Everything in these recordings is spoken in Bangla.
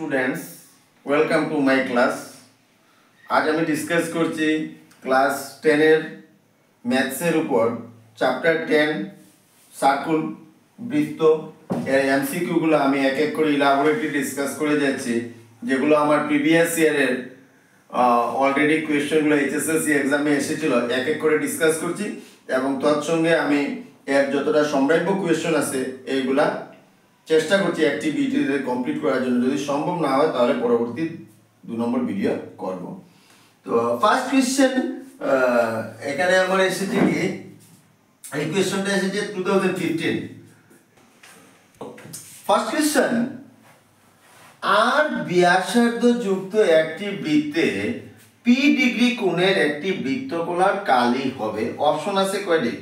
Students, welcome to my class. আজ আমি ডিসকাস করছি ক্লাস 10 এর ম্যাথসের উপর চ্যাপ্টার 10 সার্কুল বৃত্ত এর এমসিকিউগুলো আমি এক এক করে ইলাবোরেটলি ডিসকাস করে যাচ্ছি, যেগুলো আমার প্রিভিয়াস ইয়ারের অলরেডি কোয়েশ্চেনগুলো এইচএসএসসি এক্সামে এসেছিল। এক এক করে ডিসকাস করছি এবং তৎসঙ্গে আমি এর যতটা সম্ভাব্য কোয়েশ্চেন আছে এইগুলা চেষ্টা করছি অ্যাক্টিভিটিতে কমপ্লিট করার জন্য। যদি সম্ভব না হয় তাহলে পরবর্তী 2 নম্বর ভিডিও করব। তো ফার্স্ট কোয়েশ্চেন এখানে আমার এসেছে কি, এই কোয়েশ্চনটা এসেছে 2015। ফার্স্ট কোয়েশ্চন, আর ব্যাসার্ধ যুক্ত একটি বৃত্তে পি ডিগ্রি কোণের একটি বৃত্তকলার কালি হবে। অপশন আছে কয়টি?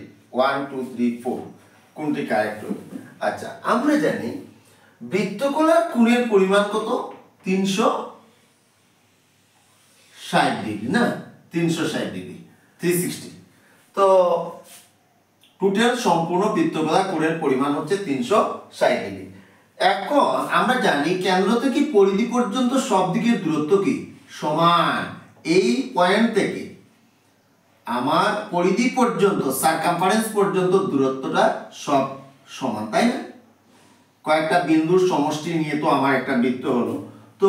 1 2 3 4। কোনটি কারেক্ট হবে? আচ্ছা, আমরা জানি বৃত্তকলার কোণের পরিমাণ কত? 360 ডিগ্রি, না 360 ডিগ্রি, 360। তো টোটাল সম্পূর্ণ বৃত্তকলার কোণের পরিমাণ হচ্ছে 360 ডিগ্রি। এখন আমরা জানি কেন্দ্র থেকে পরিধি পর্যন্ত সব দিকের দূরত্ব কি? সমান। এই পয়েন্ট থেকে আমার পরিধি পর্যন্ত, সারকামফারেন্স পর্যন্ত দূরত্বটা সব সমান, তাই না? কয়েকটা বিন্দুর সমষ্টি নিয়ে তো আমার একটা বৃত্ত হলো। তো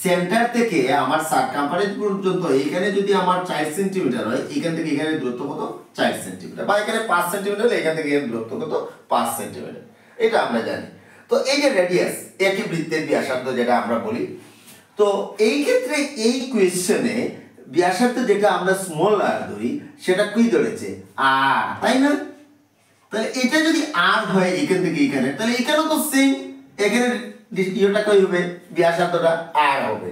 সেন্টার থেকে আমার সারকামফারেন্স পর্যন্ত এখানে যদি আমার 4 সেন্টিমিটার হয়, এখান থেকে এখানে দূরত্ব কত? 4 সেন্টিমিটার। বা এখানে 5 সেন্টিমিটার হলে এখান থেকে এর দূরত্ব কত? 5 সেন্টিমিটার। এটা আমরা জানি। তো এই যে রেডিয়াস, একই বৃত্তের ব্যাসার্ধ যেটা আমরা বলি, তো এই ক্ষেত্রে এই কোয়েশ্চেনে ব্যাসার্ধ যেটা আমরা স্মল আর ধরি, সেটা কি ধরেছে? আর, তাই না? তাহলে এটা যদি আর হয় এখান থেকে এখানে, তাহলে এখানেও তো সেম, এখানে ইয়েটা কই হবে? ব্যাসার্ধটা আর হবে।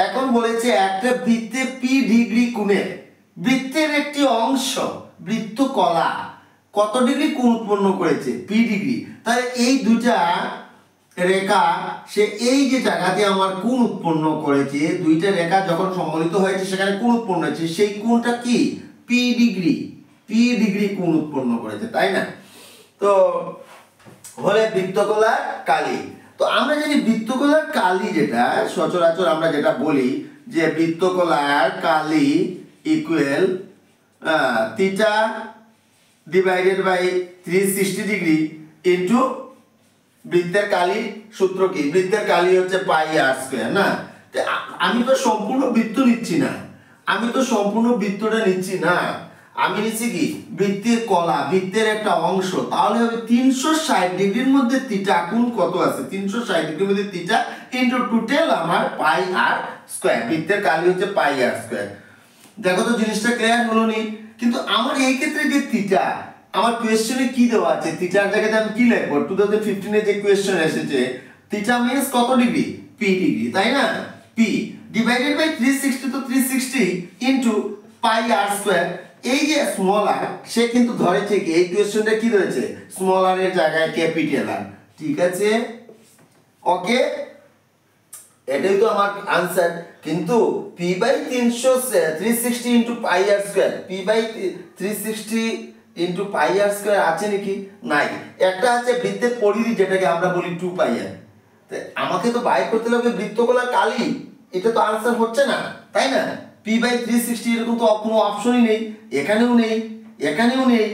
এখন বলেছে একটা বৃত্তে পি ডিগ্রি কোণের, বৃত্তের একটি অংশ বৃত্তকলা কত ডিগ্রি কোণ উৎপন্ন করেছে? P degree. তাহলে এই দুটা রেখা, সে এই যে জায়গাতে আমার কোণ উৎপন্ন করেছে, দুইটা রেখা যখন সম্মিলিত হয়েছে সেখানে কোণ উৎপন্ন হয়েছে, সেই কোণটা কি? P degree. পি ডিগ্রি কোণ উৎপন্ন করেছে, তাই না? তো হলে বৃত্তকলার কালি। তো আমরা জানি বৃত্তকলার কালি যেটা সচরাচর আমরা যেটা বলি যে বৃত্তকলার কালি equal theta divided by 360 degree into বৃত্তের কালি। সূত্র কি? বৃত্তের কালি হচ্ছে পাই আর স্কয়ার, না? আমি তো সম্পূর্ণ বৃত্ত নিচ্ছি না, আমি তো সম্পূর্ণ বৃত্তটা নিচ্ছি না, আমি নিচ্ছি কি? বৃত্তের কলা, বৃত্তের একটা অংশ। তাহলে হবে 360 ডিগ্রির মধ্যে থিটা কোণ কত আছে? 360 ডিগ্রির মধ্যে থিটা ইনটু টোটাল আমার পাই আর স্কয়ার। বৃত্তের কালি হচ্ছে পাই আর স্কয়ার। দেখো তো জিনিসটা ক্লিয়ার হলো নি? কিন্তু আমার এই ক্ষেত্রে যে থিটা, আমার কোয়েশ্চনে কি দেওয়া আছে? থিটার জায়গাতে আমি কি লিখব? 2015 এ যে কোয়েশ্চন এসেছে, থিটা মিন্স কত ডিগ্রি? পি ডিগ্রি, তাই না? পি ডিভাইডেড বাই 360, তো 360 ইনটু পাই আর স্কয়ার। এই যে স্মল আর, সে কিন্তু ধরেছে কি? এই কোয়েশ্চনটা কি ধরেছে? স্মল আর এর জায়গায় ক্যাপিটাল আর। ঠিক আছে, ওকে, এটাই তো আমার आंसर। কিন্তু p by 360 into pi r square, p by 360 into pi r square আছে নাকি? নাই। একটা আছে বৃত্তের পরিধি, যেটাকে আমরা বলি 2 পাই আর। আমাকে তো বাইর করতে হবে বৃত্তকলার কালি। এটা তো आंसर হচ্ছে না, তাই না? p বাই 360 এরকম তো কোনো অপশনই নেই, এখানেও নেই, এখানেও নেই।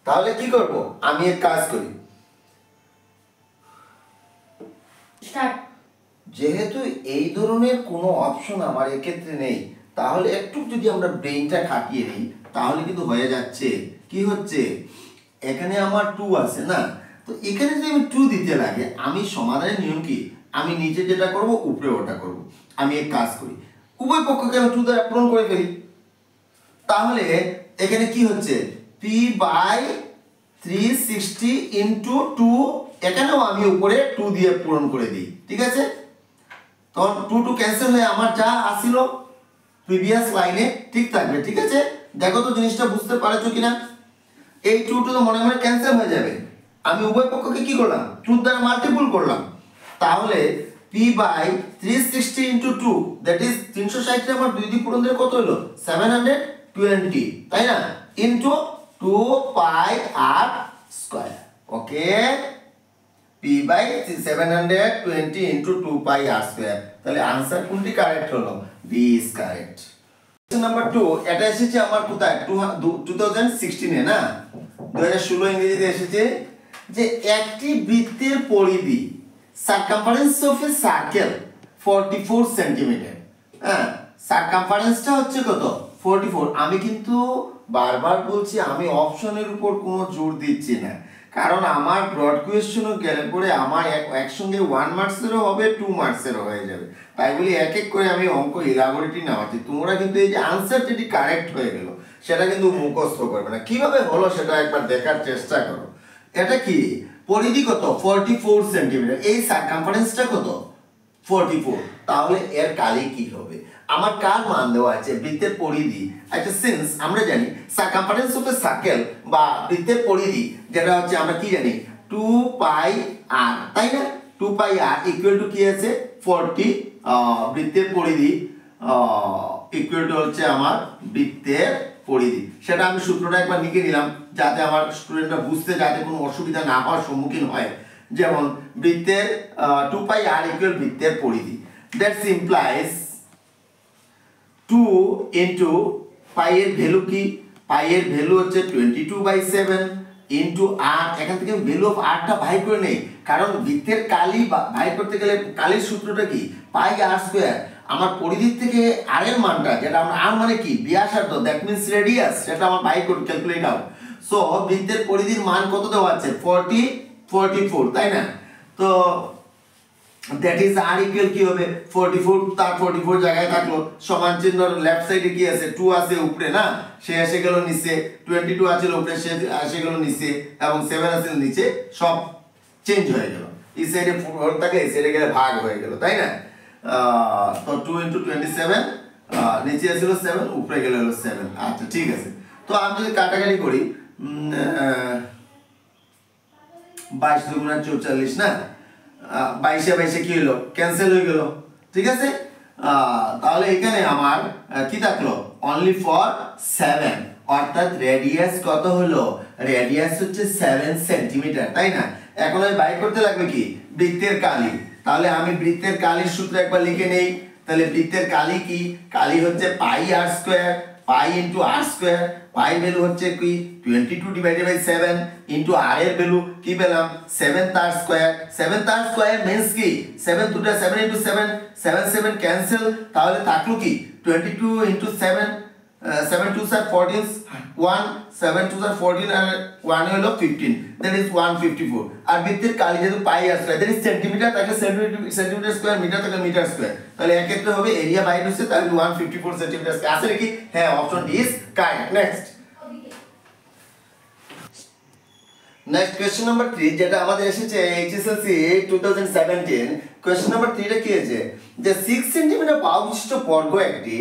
তাহলে কি করব? আমি এক কাজ করি, যেহেতু এই ধরনের কোনো অপশন আমার এক্ষেত্রে নেই, তাহলে একটু যদি আমরা ব্রেইনটা খাটিয়ে নিই তাহলে কিন্তু হয়ে যাচ্ছে। কি হচ্ছে? এখানে আমার 2 আছে, না? তো এখানে যদি আমি 2 দিতে লাগে, আমি সমাধানের নিয়ম কি? আমি নিচে যেটা করব উপরে ওটা করব। আমি এক কাজ করি, উভয় পক্ষকে আমি 2 দ্বারা পূরণ করে ফেলি। তাহলে এখানে কি হচ্ছে? p বাই 360 ইনটু 2, এখানেও আমি উপরে 2 দিয়ে পূরণ করে দিই। ঠিক আছে? তখন 2 2 ক্যান্সেল হয়ে আমার যা আসিল প্রিভিয়াস লাইনে ঠিক থাকবে। ঠিক আছে, দেখো তো জিনিসটা বুঝতে পারছো কিনা? এই 2 2 তো মনে মনে ক্যান্সেল হয়ে যাবে। আমি উভয় পক্ষকে কি করলাম? 2 দ্বারা মাল্টিপল করলাম। তাহলে p by 360 into 2, that is 360 এর আমার 2 দিয়ে পূরণ দিলে কত হলো? 720, তাই না? Into 2 pi r square. Okay, p by 720 into 2 pi r square তাহলে आंसर কোনটি কারেক্ট হলো D is correct question number 2 এটা এসেছে আমার কোথায় 2016 এ না 2016 ইংরেজিতে এসেছে যে একটি বৃত্তের পরিধি circumference of A circle 44 centimetre হ্যাঁ সারকামফারেন্সটা হচ্ছে কত 44 আমি কিন্তু বারবার বলছি আমি অপশনের উপর কোনো জোর দিচ্ছি না কারণ আমার ব্রড কোয়েশ্চনও গেলে পরে আমার একসঙ্গে 1 মার্কসেরও হবে 2 মার্কসেরও হয়ে যাবে তাই বলি এক এক করে আমি অঙ্ক ইলাবোরেটলি নেওয়াচ্ছি তোমরা কিন্তু এই যে আনসার যেটি কারেক্ট হয়ে গেল সেটা কিন্তু মুখস্থ করবে না কিভাবে হলো সেটা একবার দেখার চেষ্টা করো এটা কি পরিধি কত 44 সেন্টিমিটার এই সারকামফারেন্সটা কত 44 তাহলে এর কালি কি হবে আমার কার মান দেওয়া আছে বৃত্তের পরিধি আচ্ছা সিন্স আমরা জানি সারকামফারেন্স অফ এ সার্কেল বা বৃত্তের পরিধি যেটা হচ্ছে আমরা কি জানি 2 পাই r তাই না 2 পাই r ইকুয়াল টু কি আছে 40 বৃত্তের পরিধি ইকুয়াল টু হচ্ছে আমার বৃত্তের পরিধি সেটা আমি সূত্রটা একবার লিখে নিলাম যাতে আমার স্টুডেন্টরা বুঝতে যাতে কোনো অসুবিধা না হওয়ার সম্মুখীন হয় যেমন বৃত্তের 2 পাই r ইকুয়াল বৃত্তের পরিধি দ্যাটস ইমপ্লাইজ 2 into পাই এর ভ্যালু কি পাই এর ভ্যালু হচ্ছে 22/7 into r এখান থেকে ভ্যালু অফ r টা ভাগ করে নেই কারণ বৃত্তের কালি ভাগ করতে গেলে কালির সূত্রটা কি পাই r স্কয়ার আমার পরিধি থেকে r এর মানটা যেটা আমরা r মানে কি ব্যাসার্ধ দ্যাট মিন্স রেডিয়াস সেটা আমার ভাগ করে ক্যালকুলেট আউট সো বৃত্তের পরিধির মান কত দেওয়া আছে 44 তাই না তো that is r equal কি হবে 44 তার 44 জায়গায় থাকলো সমান চিহ্ন লেফট সাইডে কি আছে 2 আছে উপরে না সে এসে গেল নিচে 22 আছে উপরে সে এসে গেল নিচে এবং 7 আছে নিচে সব চেঞ্জ হয়ে গেল এই সাইডে 4 থাকে এই সাইডে গেলে ভাগ হয়ে গেল তাই না তো 2 into 27 নিচে ছিল 7 উপরে গেল হলো 7 আচ্ছা ঠিক আছে তো আমি যদি কাটাকাটি করি 22 দুগুণা 44 না 22 কি হলো ক্যান্সেল হয়ে গেল ঠিক আছে তাহলে এখানে আমার কি থাকলো অনলি ফর 7 অর্থাৎ রেডিয়াস কত হলো রেডিয়াস হচ্ছে 7 সেন্টিমিটার তাই না এখন আমি বাই করতে লাগবে কি বৃত্তের কালি তাহলে আমি বৃত্তের কালির সূত্র একবার লিখে নেই তাহলে বৃত্তের কালি কি কালি হচ্ছে পাই r স্কয়ার পাই ইনটু r স্কয়ার পাই ভ্যালু হচ্ছে কি 22/7 ইনটু r এর ভ্যালু কি পেলাম 7 তার স্কয়ার 7 তার স্কয়ার মিন্স কি 7 দুটো 7 ইনটু 7 7 ক্যান্সেল তাহলে থাকলো কি 22 ইনটু 7 7 2 are 14 1 7 2 are 14 আর 1 হলো 15 that is 154 আর বৃত্তের কালি যেহেতু পাই আসছে that is সেন্টিমিটার তাহলে সেন্টিমিটার স্কয়ার মিটার তাহলে মিটার স্কয়ার তাহলে এক ক্ষেত্রে হবে এরিয়া বাইরে হচ্ছে তাহলে 154 সেন্টিমিটার স্কয়ার আছে নাকি হ্যাঁ option D is correct next question number 3 যেটা আমাদের এসেছে এইচএসএলসি 2017 কোশ্চেন নাম্বার 3 টা কি আছে যে 6 সেন্টিমিটার বাহু বিশিষ্ট বর্গ একটি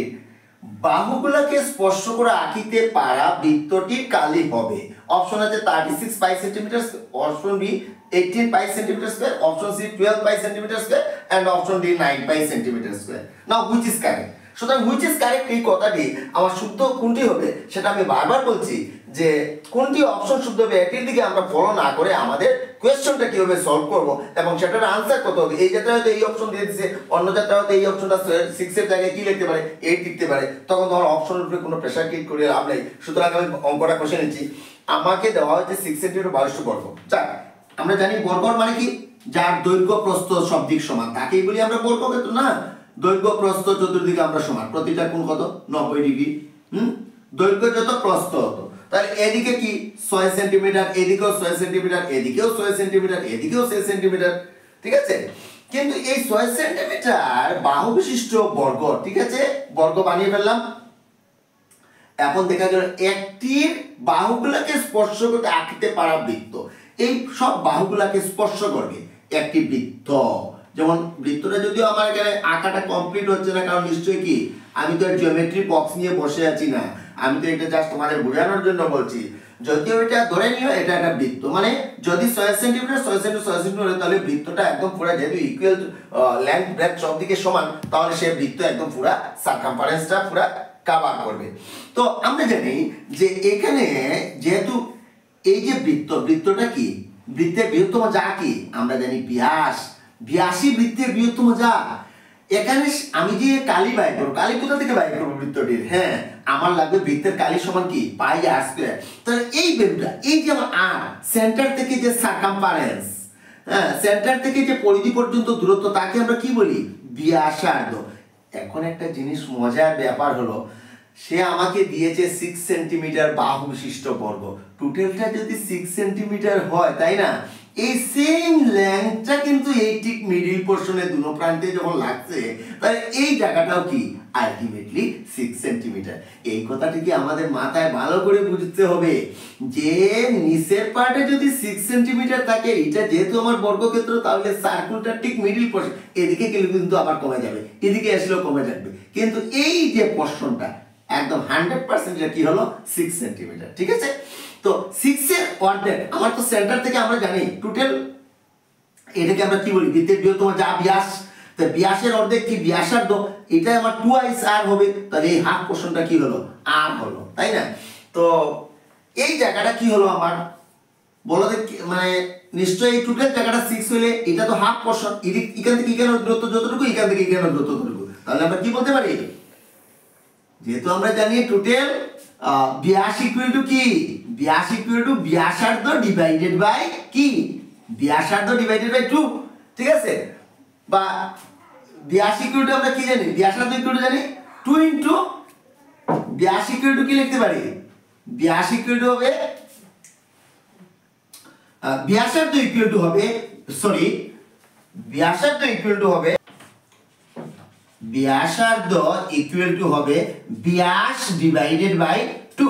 বাহুগুলোকে স্পর্শ করে আঁকিতে পারা বৃত্তটির কালি হবে অপশন আছে 36 pi centimetre option B 18 pi centimetre square option C 12 pi centimetre square and option D 9 pi centimetre square now which is correct সুতরাং হুইচ ইজ কারেক্ট এই কথাটি আমার শুদ্ধ কোনটি হবে সেটা আমি বারবার বলছি যে কোনটি অপশন শুদ্ধ হবে এটির দিকে আমরা ফলো না করে আমাদের কোশ্চেনটা কিভাবে সলভ করব এবং সেটার আনসার কত হবে এই যেটা হয়তো এই অপশন দিয়ে দিয়েছে অন্য যেটা হয়তো এই অপশনটা 6 এর জায়গায় কি লিখতে পারে 8 লিখতে পারে তখন তোমার অপশনের উপরে কোনো প্রেসার ক্রিয়েট করে লাভ নেই সুতরাং আমি অঙ্কটা কষে নিচ্ছি আমাকে দেওয়া হয়েছে 6 সেন্টিমিটার 22 বর্গ যাক আমরা জানি বর্গ মানে কি যার দৈর্ঘ্য প্রস্থ সব দিক সমান তাকেই বলি আমরা বর্গ কিন্তু না দৈর্ঘ্য প্রস্থ চতুর্দিকে আমরা সমান প্রতিটা কোণ কত 90 ডিগ্রি দৈর্ঘ্য যত প্রস্থ হতো তাহলে এদিকে কি 6 সেন্টিমিটার এদিকেও 6 সেন্টিমিটার এদিকেও 6 সেন্টিমিটার এদিকেও 6 সেন্টিমিটার ঠিক আছে কিন্তু এই 6 সেন্টিমিটার বাহু বিশিষ্ট বর্গ ঠিক আছে বর্গ বানিয়ে ফেললাম এখন দেখা গেল একটির বাহুগুলোকে স্পর্শ করতে আঁকতে পারা বৃত্ত এই সব বাহুগুলোকে স্পর্শ করবে একটি বৃত্ত যেমন বৃত্তটা যদিও আমার এখানে আঁকাটা কমপ্লিট হচ্ছে না কারণ নিশ্চয়ই কি আমি তো জিওমেট্রি বক্স নিয়ে বসে আছি না আমি তো এটা জাস্ট তোমাদের বোঝানোর জন্য বলছি যদিও এটা ধরে নিও এটা একটা বৃত্ত মানে যদি 6 সেন্টিমিটার 6 সেন্টিমিটার তাহলে বৃত্তটা একদম পুরো যেহেতু ইকুয়াল লেন্থ ব্রেথ সব দিকে সমান তাহলে সেই বৃত্ত একদম পুরো সারকামফারেন্সটা পুরো কভার করবে তো আমরা জানি যে এখানে যেহেতু এই যে বৃত্তটা কি বৃত্তের বৃহত্তম যা কি আমরা জানি ব্যাস, ব্যাসই বৃত্তের বৃহত্তম যা। এখানে আমি যে কালি বাই করবো, কালি কোথা থেকে বাই করবো বৃত্তটির, হ্যাঁ আমার লাগবে বৃত্তের কালি সমান কি পাই আর স্কয়ার। তাহলে এই ভ্যালুটা, এই যে আমার আর সেন্টার থেকে যে সারকামফারেন্স, হ্যাঁ সেন্টার থেকে যে পরিধি পর্যন্ত দূরত্ব তাকে আমরা কি বলি ব্যাসার্ধ। এখন একটা জিনিস মজার ব্যাপার হলো, সে আমাকে দিয়েছে 6 সেন্টিমিটার বাহু বিশিষ্ট বর্গ, টোটালটা যদি 6 সেন্টিমিটার হয় তাই না, এই সেম লেন্থটা কিন্তু এই ঠিক মিডল পোরশনে দুনো প্রান্তে যখন লাগছে, তাহলে এই জায়গাটাও কি আলটিমেটলি 6 সেন্টিমিটার। এই কথাটি কি আমাদের মাথায় ভালো করে বুঝতে হবে যে নিচের পার্টে যদি 6 সেন্টিমিটার থাকে, এটা যেহেতু আমার বর্গক্ষেত্র, তাহলে সার্কেলটা ঠিক মিডল পোরশন, এদিকে গেলে কিন্তু আবার কমে যাবে, এদিকে আসলেও কমে যাবে, কিন্তু এই যে পোরশনটা একদম 100% এটা কি হলো 6 সেন্টিমিটার। ঠিক আছে, তো 6 এর অর্ধেক আমার তো সেন্টার থেকে আমরা জানি টোটাল, এটাকে আমরা কি বলি বৃত্তের বৃহত্তম যা ব্যাস, তো ব্যাসের অর্ধেক কি ব্যাসার্ধ, এটা আমার 2 আর হবে, তাহলে এই হাফ পোরশনটা কি হলো আর হলো, তাই না। তো এই জায়গাটা কি হলো আমার বলো দেখি, মানে নিশ্চয়ই এই টোটাল জায়গাটা 6 হলে এটা তো হাফ পোরশন, এখান থেকে এখানে দূরত্ব যতটুকু, এখান থেকে এখানে দূরত্ব যতটুকু, তাহলে আমরা কি বলতে পারি, যেহেতু আমরা জানি টোটাল ব্যাস ইকুয়াল টু কি, ব্যাস ইকুয়াল টু ব্যাসার্ধ ডিভাইডেড বাই কি ব্যাসার্ধ ডিভাইডেড বাই 2, ঠিক আছে, বা ব্যাস ইকুয়াল টু আমরা কি জানি, ব্যাসার্ধ ইকুয়াল টু জানি 2 ইনটু ব্যাস ইকুয়াল টু কি লিখতে পারি, ব্যাস ইকুয়াল টু হবে ব্যাসার্ধ ইকুয়াল টু হবে, সরি ব্যাসার্ধ ইকুয়াল টু হবে, ব্যাসার্ধ ইকুয়াল টু হবে ব্যাস ডিভাইডেড বাই 2।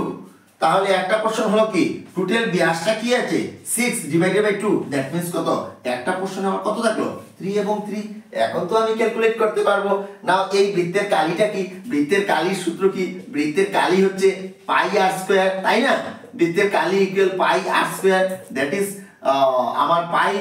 তাহলে একটা প্রশ্ন হলো কি টোটাল ব্যাসটা কি আছে 6 ডিভাইডেড বাই 2, দ্যাট মিন্স কত, একটা প্রশ্নে আমার কত থাকলো 3 এবং 3। এখন তো আমি ক্যালকুলেট করতে পারবো না এই বৃত্তের কালিটা কি, বৃত্তের কালির সূত্র কি, বৃত্তের কালি হচ্ছে পাই আর স্কয়ার, তাই না, বৃত্তের কালি equal pi r square, that is আমার পাই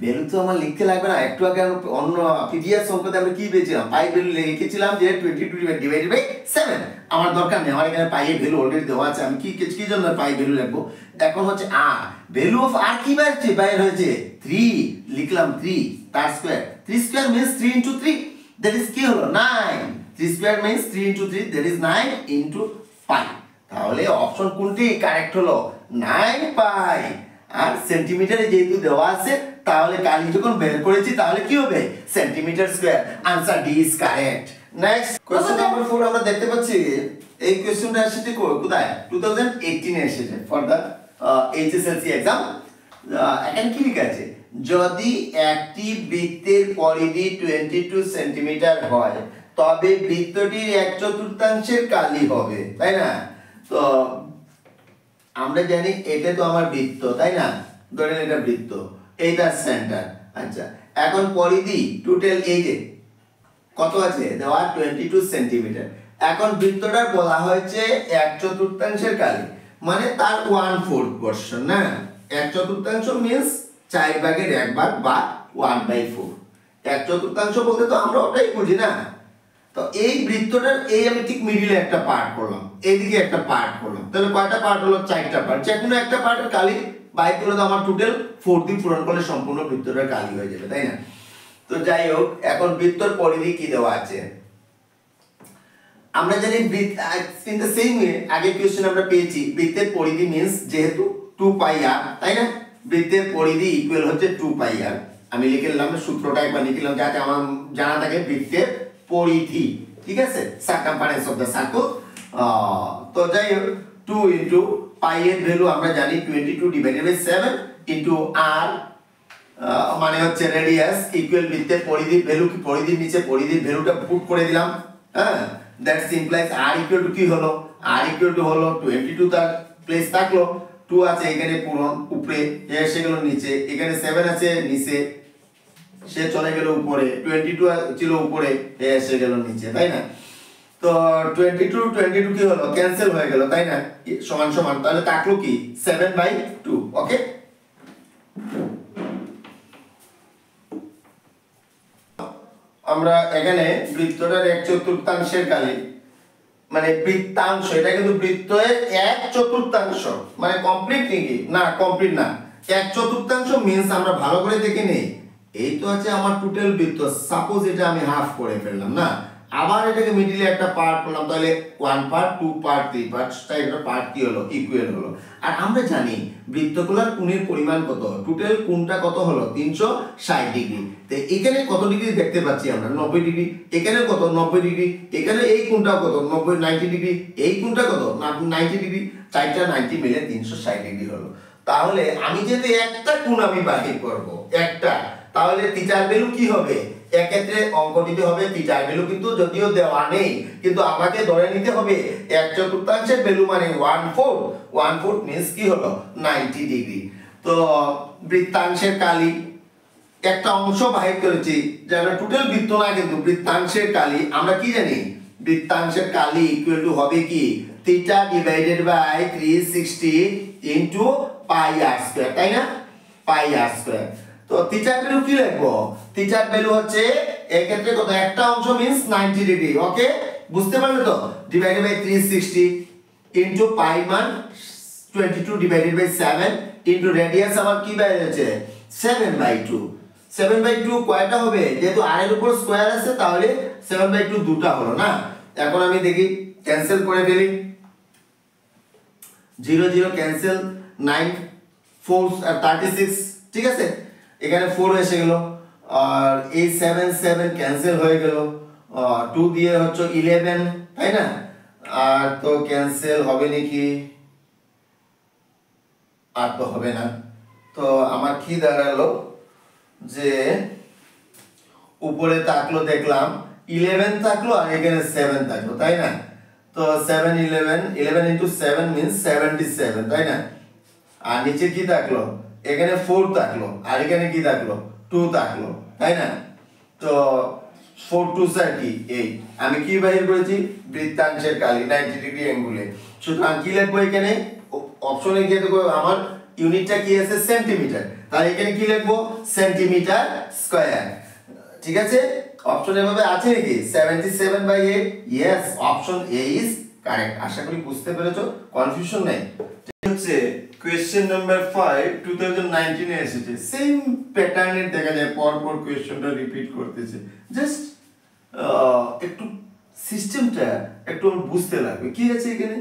ভ্যালু তো আমার লিখতে লাগবে না, একটু আগে অন্য পিডিএফ সংখ্যাতে আমরা কি পেয়েছিলাম পাই ভ্যালু লিখেছিলাম যে 22 ডিভাইডেড বাই 7, আমার দরকার নেই, আমার এখানে পাই এর ভ্যালু অলরেডি দেওয়া আছে, আমি কি জন্য পাই ভ্যালু লিখবো। এখন হচ্ছে আর ভ্যালু অফ আর কি বাইর হয়েছে 3, লিখলাম 3 তার square, 3 square means 3 into 3, that is কি হলো 9, 3 square means 3 into 3, that is 9 into পাই। তাহলে অপশন কোনটি কারেক্ট হলো 9 পাই। আর সেন্টিমিটারে যেহেতু দেওয়া আছে, তাহলে কালি যখন বের করেছি তাহলে কি হবে centimetre square, answer D is correct. Next question number 4 আমরা দেখতে পাচ্ছি, এই কোশ্চেনটা এসেছে কোথায় 2018 এ এসেছে ফর দা এইচএসএলসি এক্সাম। এখানে কি লেখা আছে, যদি একটি বৃত্তের পরিধি 22 সেন্টিমিটার হয় তবে বৃত্তটির 1/4 কালি হবে, তাই না। তো আমরা জানি এটা তো আমার বৃত্ত, তাই না, ধরেন এটা বৃত্ত, এইটা সেন্টার, আচ্ছা এখন পরিধি টোটাল এই যে কত আছে দেওয়া 22 সেন্টিমিটার, এখন বৃত্তটার বলা হয়েছে 1/4 কালি, মানে তার 1/4 পোরশন না, 1/4 মিন্স 4/1 ভাগ বা 1/4, 1/4 বলতে তো আমরা ওটাই বুঝি না। তো এই বৃত্তটার এই আমি ঠিক মিডিলে একটা পার্ট করলাম, এইদিকে একটা পার্ট করলাম, তাহলে কয়টা পার্ট হলো 4টা পার্ট, যে কোনো একটা পার্টের কালি বাই করলে তো আমার টোটাল 4 দিন পূরণ করলে সম্পূর্ণ বৃত্তটার কালি হয়ে যাবে, তাই না। তো যাই হোক, এখন বৃত্তর পরিধি কি দেওয়া আছে আমরা জানি, ইন দ্য সেম ওয়ে আগে কোশ্চেন আমরা পেয়েছি বৃত্তের পরিধি মিন্স যেহেতু 2 পাই আর, তাই না, বৃত্তের পরিধি ইকুয়াল হচ্ছে 2 পাই আর, আমি লিখে নিলাম সূত্রটা একবার লিখলাম যাতে আমার জানা থাকে বৃত্তের পরিধি, ঠিক আছে, সারকামফারেন্স অফ দ্য সার্কেল। তো যাই হোক 2 ইনটু পাই এর ভ্যালু আমরা জানি 22 ডিভাইডেড বাই 7 ইনটু আর মানে হচ্ছে রেডিয়াস ইকুয়াল বৃত্তের পরিধির ভ্যালু কি, পরিধির নিচে পরিধির ভ্যালুটা পুট করে দিলাম, হ্যাঁ that implies r equal to কি হলো, আর ইকুয়াল টু হলো 22 তার প্লেস থাকলো, 2 আছে এখানে পূরণ উপরে, এসে গেল নিচে, এখানে 7 আছে নিচে, সে চলে গেল উপরে, 22 ছিল উপরে, এসে গেল নিচে, তাই না। তো 22 কি হলো ক্যান্সেল হয়ে গেল, তাই না, সমান সমান, তাহলে থাকলো কি 7/2, ওকে। আমরা এখানে বৃত্তটার 1/4 কালি, মানে বৃত্তাংশ, এটা কিন্তু বৃত্তের 1/4, মানে কমপ্লিট নাকি না, কমপ্লিট না, 1/4 মিন্স আমরা ভালো করে দেখে নেই, এই তো আছে আমার টোটাল বৃত্ত। সাপোজ এটা আমি হাফ করে ফেললাম না, আবার এটাকে মিডিলে একটা পার্ট করলাম, তাহলে 1 পার্ট 2 পার্ট 3 পার্ট, তাই এটা পার্ট কি হলো, ইকুয়াল হলো। আর আমরা জানি বৃত্তগুলোর কোণের পরিমাণ কত, টোটাল কোণটা কত হলো 360 ডিগ্রি। তো এখানে কত ডিগ্রি দেখতে পাচ্ছি আমরা, 90 ডিগ্রি। এখানে কত, 90 ডিগ্রি। এখানে এই কোণটাও কত, 90 ডিগ্রি। এই কোণটা কত, 90 ডিগ্রি। চারটা 90 মিলে 360 ডিগ্রি হলো। তাহলে আমি যেহেতু একটা কোণ আমি বাহির করব, একটা, তাহলে থিটার ভ্যালু কি হবে, এক্ষেত্রে অঙ্ক নিতে হবে। থিটার ভ্যালু কিন্তু যদিও দেওয়া নেই, কিন্তু আমাকে ধরে নিতে হবে 1/4 ভ্যালু মানে 1/4 মিন্স কি হলো 90 ডিগ্রি। তো বৃত্তাংশের কালি একটা অংশ বাহির করেছি, যেন টোটাল বৃত্ত না, কিন্তু বৃত্তাংশের কালি আমরা কি জানি, বৃত্তাংশের কালি ইকুয়াল টু হবে কি theta divided by 360 into pi r square, তাই না, পাই আর স্কয়ার। তো থিটার ভ্যালু কি লিখবো, থিটার ভ্যালু হচ্ছে এই ক্ষেত্রে কত, একটা অংশ মিন্স 90 ডিগ্রি। ওকে, বুঝতে পারলে তো, ডিভাইডেড বাই 360 ইনটু পাই মান 22 ডিভাইডেড বাই 7 ইনটু রেডিয়াস আমার কি বের হচ্ছে 7/2। 7/2 কয়টা হবে, যেহেতু r এর উপর স্কয়ার আছে তাহলে 7/2 দুটা হলো না। এখন আমি দেখি ক্যান্সেল করে ফেলি, 0 0 ক্যান্সেল, 9 4 36, ঠিক আছে, এখানে 4 এসে গেল, আর এই 7 7 ক্যান্সেল হয়ে গেল, 2 দিয়ে হচ্ছে 11, তাই না, আর তো ক্যান্সেল হবে নাকি, আর তো হবে না। তো আমার কি দাঁড়ালো, যে উপরে থাকলো দেখলাম 11 থাকলো, আর এখানে 7 থাকলো, তাই না। তো 7 11 ইনটু 7 মিন্স 77, তাই না। আর নিচে কি থাকলো, এখানে 4 থাকলো, আর এখানে কি থাকলো 2 থাকলো, তাই না। তো 4 2 কি 8, আমি কি বাহির করেছি, বৃত্তাংশের কালি 90 ডিগ্রি অ্যাঙ্গেলে। সুতরাং কি লিখবো, এখানে অপশনে গিয়ে দেখো আমার ইউনিটটা কি আছে, সেন্টিমিটার, তাহলে এখানে কি লিখবো, সেন্টিমিটার স্কয়ার, ঠিক আছে। অপশন এভাবে আছে নাকি, 77/8, yes, option A is correct. আশা করি বুঝতে পেরেছো, কনফিউশন নাই। হচ্ছে কোশ্চেন নাম্বার 5 2019 এ এসেছে, সেম প্যাটার্নের দেখা যায়, পরপর কোশ্চেনটা রিপিট করতেছে। জাস্ট একটু সিস্টেমটা একটু বুঝতে লাগবে। কি আছে এখানে,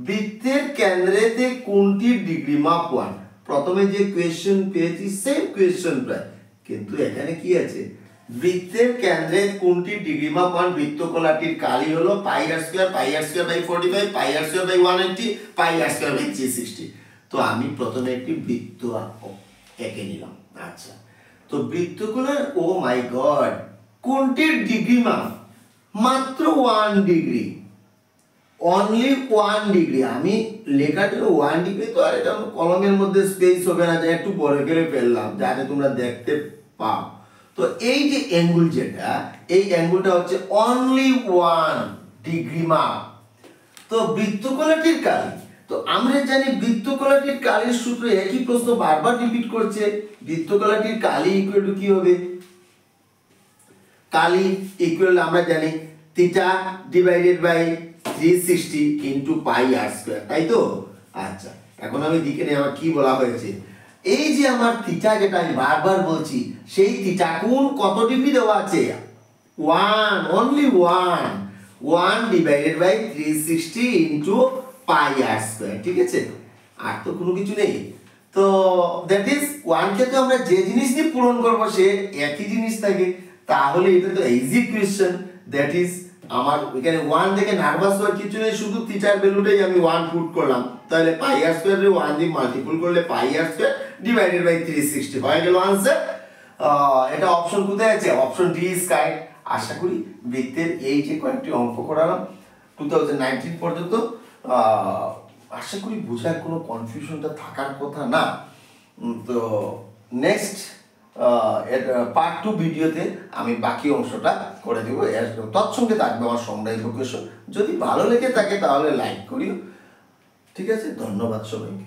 বৃত্তের কেন্দ্রেতে কোণটির ডিগ্রি মাপ 1। প্রথমে যে কোশ্চেন পেয়েছি সেম কোশ্চেন প্রায়, কিন্তু এখানে কি আছে, বৃত্তের কেন্দ্রে কোণটির ডিগ্রি মাপ 1, বৃত্তকলাটির কালি হলো pi r square, pi r square by 45, pi r square by 180, pi r square by 360। তো আমি প্রথমে একটি বৃত্ত এঁকে নিলাম। আচ্ছা, তো বৃত্তকলার, ও মাই গড, কোণটির ডিগ্রি মাপ মাত্র 1 ডিগ্রি, অনলি 1 ডিগ্রি। আমি লেখাটা 1 ডিগ্রি, তো আর এটা কলমের মধ্যে স্পেস হবে না, যা একটু বড় করে ফেললাম যাতে তোমরা দেখতে পাও। তো এই যে অ্যাঙ্গেল যেটা, এই অ্যাঙ্গেলটা হচ্ছে অনলি 1 ডিগ্রি মাপ। তো বৃত্তকলাটির কালি, তো আমরা জানি বৃত্তকলাটির কালির সূত্র, একই প্রশ্ন বারবার রিপিট করছে, বৃত্তকলাটির কালি ইকুয়াল টু কি হবে, কালি ইকুয়াল আমরা জানি theta divided by 360 into pi r square, তাই তো। আচ্ছা, এখন আমি দিকে নিয়ে আমার কি বলা হয়েছে, এই যে আমার থিটা যেটা আমি বারবার বলছি, সেই থিটা কোণ কত ডিগ্রি দেওয়া আছে, 1, only 1 divided by 360 into pi r square, ঠিক আছে, আর তো কোনো কিছু নেই। তো দ্যাট ইজ 1 কে তো আমরা যে জিনিস দিয়ে পূরণ করব সে একই জিনিস থাকে, তাহলে এটা তো ইজি কোশ্চেন। দ্যাট ইজ আমার এখানে 1 দেখে নার্ভাস হওয়ার কিছু নেই, শুধু থিটার ভ্যালুটাই আমি 1 পুট করলাম, তাহলে পাই আর স্কয়ার এর 1 দিয়ে মাল্টিপল করলে পাই আর স্কয়ার ডিভাইডেড বাই 360 হয়ে গেল আনসার। এটা অপশন কোথায় আছে, অপশন ডি ইজ কারেক্ট। আশা করি বৃত্তের এই যে কয়েকটি অঙ্ক করালাম 2019 পর্যন্ত, আশা করি বোঝার কোনো কনফিউশনটা থাকার কথা না। তো নেক্সট পার্ট 2 ভিডিওতে আমি বাকি অংশটা করে দেবো, তৎসঙ্গে থাকবে আমার সংগ্রাহী কোয়েশ্চন। যদি ভালো লেগে থাকে তাহলে লাইক করিও, ঠিক আছে। ধন্যবাদ সবাইকে।